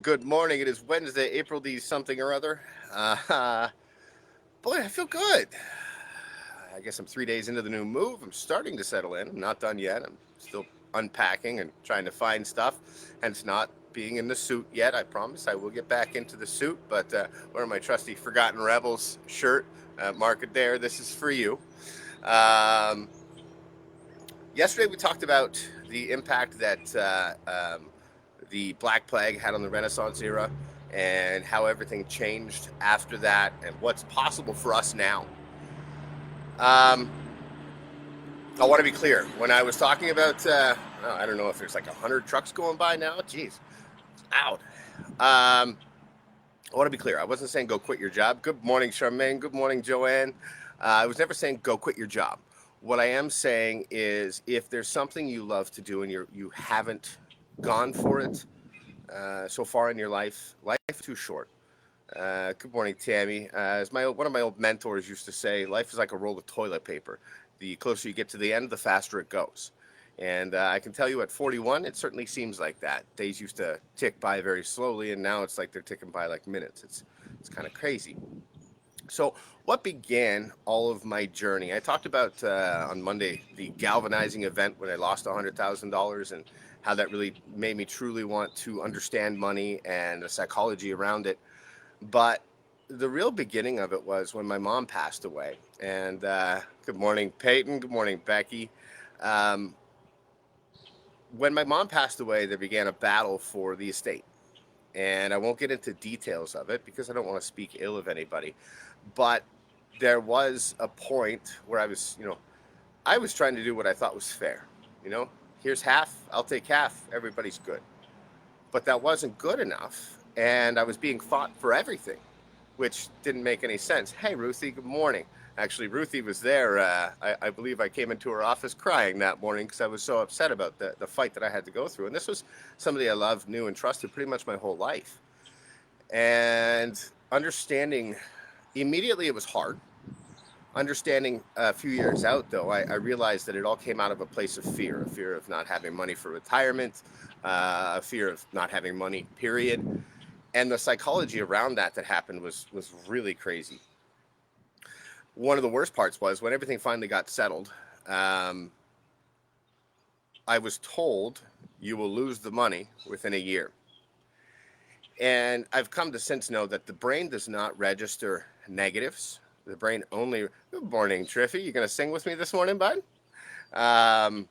Good morning. It is Wednesday, April the something or other. Uh, Boy, I feel good. I guess I'm 3 days into the new move. I'm starting to settle in. I'm not done yet. I'm still unpacking and trying to find stuff, hence not being in the suit yet. I promise I will get back into the suit, but wearing my trusty Forgotten Rebels shirt, mark it there. This is for you. Um, Yesterday we talked about the impact that the Black Plague had on the Renaissance era and how everything changed after that and what's possible for us now. Um, I want to be clear. When I was talking about, I don't know if there's like 100 trucks going by now. Jeez, out. I want to be clear. I wasn't saying go quit your job. Good morning, Charmaine. Good morning, Joanne. I was never saying go quit your job. What I am saying is if there's something you love to do and you haven't gone for it so far in your life, life is too short. Good morning, Tammy. As one of my old mentors used to say, life is like a roll of toilet paper. The closer you get to the end, the faster it goes. And I can tell you at 41, it certainly seems like that. Days used to tick by very slowly, and now it's like they're ticking by like minutes. It's kind of crazy. So, what began all of my journey? I talked about on Monday the galvanizing event when I lost $100,000 and how that really made me truly want to understand money and the psychology around it. But the real beginning of it was when my mom passed away. And good morning, Peyton. Good morning, Becky. Um, when my mom passed away, there began a battle for the estate. And I won't get into details of it because I don't want to speak ill of anybody. But there was a point where I was trying to do what I thought was fair. You know, here's half, I'll take half, everybody's good. But that wasn't good enough. And I was being fought for everything, which didn't make any sense. Hey, Ruthie, good morning. Actually, Ruthie was there. I believe I came into her office crying that morning because I was so upset about the fight that I had to go through. And this was somebody I loved, knew, and trusted pretty much my whole life. And understanding immediately it was hard. Understanding a few years out, though, I realized that it all came out of a place of fear, a fear of not having money for retirement, a fear of not having money, period. And the psychology around that happened was really crazy. One of the worst parts was when everything finally got settled. Um, I was told you will lose the money within a year, and I've come to since know that the brain does not register negatives. The brain only. Good morning, Triffy. You gonna sing with me this morning, bud? Um,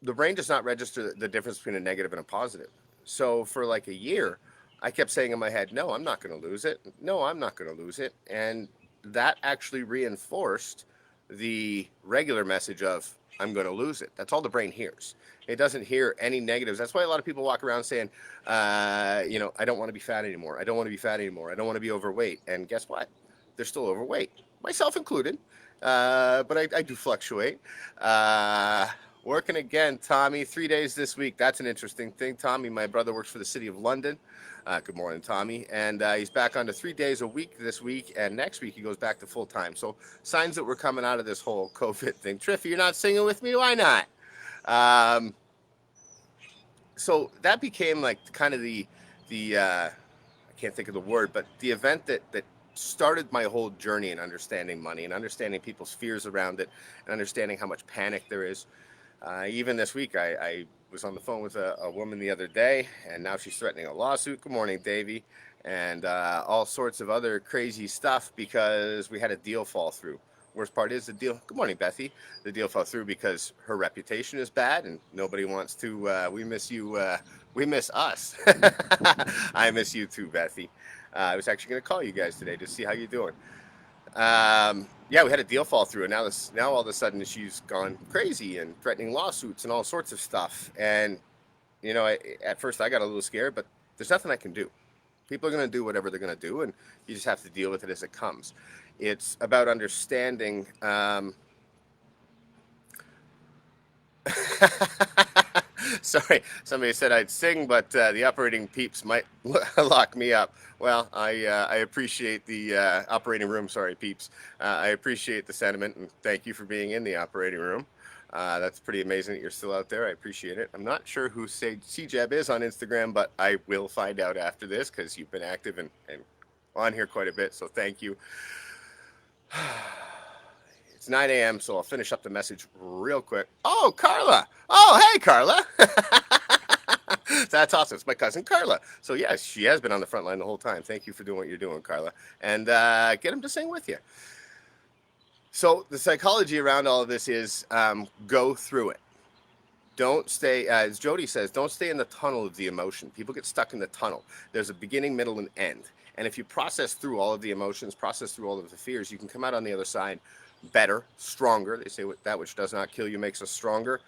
the brain does not register the difference between a negative and a positive. So for like a year, I kept saying in my head, "No, I'm not going to lose it. No, I'm not going to lose it," and that actually reinforced the regular message of "I'm going to lose it." That's all the brain hears. It doesn't hear any negatives. That's why a lot of people walk around saying, "I don't want to be fat anymore. I don't want to be fat anymore. I don't want to be overweight." And guess what? They're still overweight, myself included. But I do fluctuate. Uh, Working again, Tommy. 3 days this week. That's an interesting thing. Tommy, my brother, works for the City of London. Good morning, Tommy. And he's back on to 3 days a week this week. And next week he goes back to full time. So signs that we're coming out of this whole COVID thing. Triffy, you're not singing with me? Why not? Um, so that became like kind of the I can't think of the word, but the event that started my whole journey in understanding money and understanding people's fears around it and understanding how much panic there is. Even this week, I was on the phone with a woman the other day, and now she's threatening a lawsuit. Good morning, Davy, and all sorts of other crazy stuff because we had a deal fall through. Worst part is the deal. Good morning, Bethy. The deal fell through because her reputation is bad, and nobody wants to. We miss you. We miss us. I miss you too, Bethy. I was actually going to call you guys today to see how you're doing. Yeah, we had a deal fall through, and now all of a sudden she's gone crazy and threatening lawsuits and all sorts of stuff. And at first I got a little scared, but there's nothing I can do. People are going to do whatever they're going to do, and you just have to deal with it as it comes. It's about understanding. Sorry, somebody said I'd sing, but the operating peeps might lock me up. Well, I appreciate the operating room. Sorry, peeps. I appreciate the sentiment, and thank you for being in the operating room. That's pretty amazing that you're still out there. I appreciate it. I'm not sure who CJeb is on Instagram, but I will find out after this because you've been active and on here quite a bit. So thank you. It's 9 a.m., so I'll finish up the message real quick. Oh, Carla. Oh, hey, Carla. That's awesome. It's my cousin Carla. So, yes, she has been on the front line the whole time. Thank you for doing what you're doing, Carla. And get him to sing with you. So, the psychology around all of this is go through it. Don't stay, as Jody says, don't stay in the tunnel of the emotion. People get stuck in the tunnel. There's a beginning, middle, and end. And if you process through all of the emotions, process through all of the fears, you can come out on the other side better, stronger. They say that which does not kill you makes us stronger.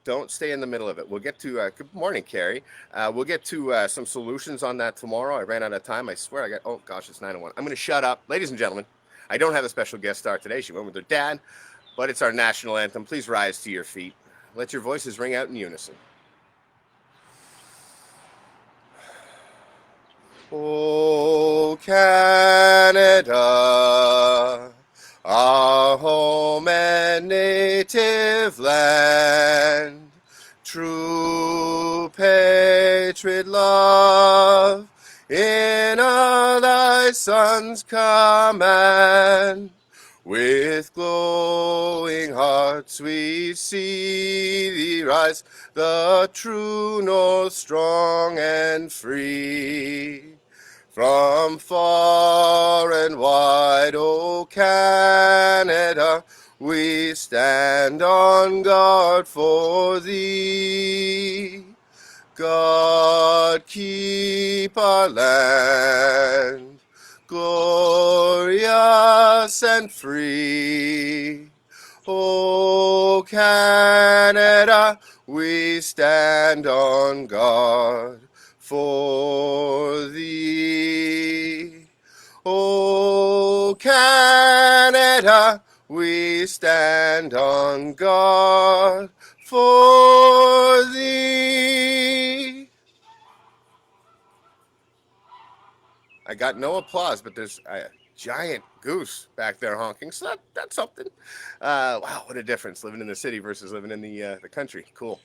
Don't stay in the middle of it. We'll get to, good morning, Carrie. We'll get to some solutions on that tomorrow. I ran out of time. I swear I got, oh gosh, it's 9:01. I'm going to shut up. Ladies and gentlemen, I don't have a special guest star today. She went with her dad, but it's our national anthem. Please rise to your feet. Let your voices ring out in unison. Oh, Canada, our home and native land, true patriot love, in all thy son's command. With glowing hearts we see thee rise, the true north strong and free. From far and wide, O Canada, we stand on guard for thee. God keep our land glorious and free. O Canada, we stand on guard for thee. O Canada, we stand on guard for thee. I got no applause, but there's a giant goose back there honking, so that's something. Wow, what a difference living in the city versus living in the country. Cool.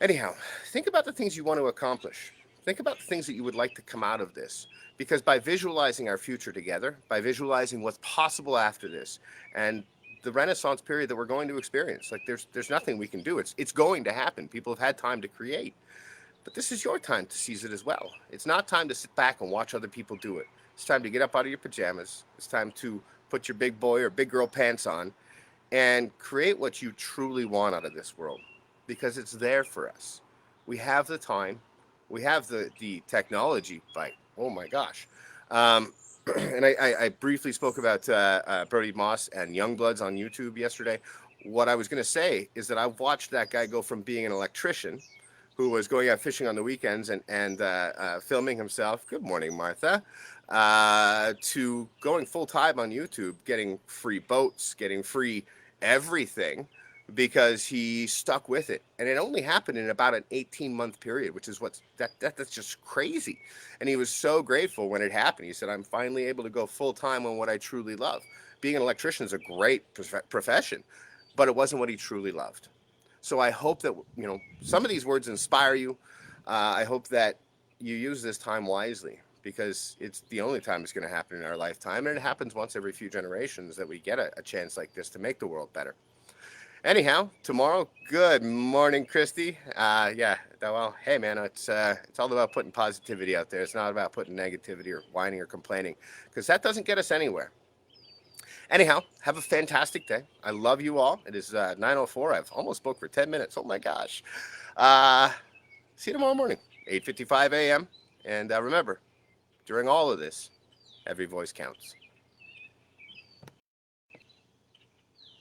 Anyhow, think about the things you want to accomplish. Think about the things that you would like to come out of this. Because by visualizing our future together, by visualizing what's possible after this, and the Renaissance period that we're going to experience, like there's nothing we can do. It's going to happen. People have had time to create. But this is your time to seize it as well. It's not time to sit back and watch other people do it. It's time to get up out of your pajamas. It's time to put your big boy or big girl pants on and create what you truly want out of this world, because it's there for us. We have the time. We have the technology. By, oh my gosh. And I briefly spoke about Brody Moss and Youngbloods on YouTube yesterday. What I was going to say is that I've watched that guy go from being an electrician who was going out fishing on the weekends and filming himself, good morning, Martha, to going full-time on YouTube, getting free boats, getting free everything, because he stuck with it. And it only happened in about an 18-month period, which is that's just crazy. And he was so grateful when it happened. He said, I'm finally able to go full-time on what I truly love. Being an electrician is a great profession, but it wasn't what he truly loved. So I hope that, some of these words inspire you. I hope that you use this time wisely, because it's the only time it's going to happen in our lifetime. And it happens once every few generations that we get a chance like this to make the world better. Anyhow, tomorrow, good morning, Christy. Well, hey, man, it's all about putting positivity out there. It's not about putting negativity or whining or complaining, because that doesn't get us anywhere. Anyhow, have a fantastic day. I love you all. It is 9:04. I've almost spoke for 10 minutes. Oh, my gosh. See you tomorrow morning, 8:55 a.m. And remember, during all of this, every voice counts.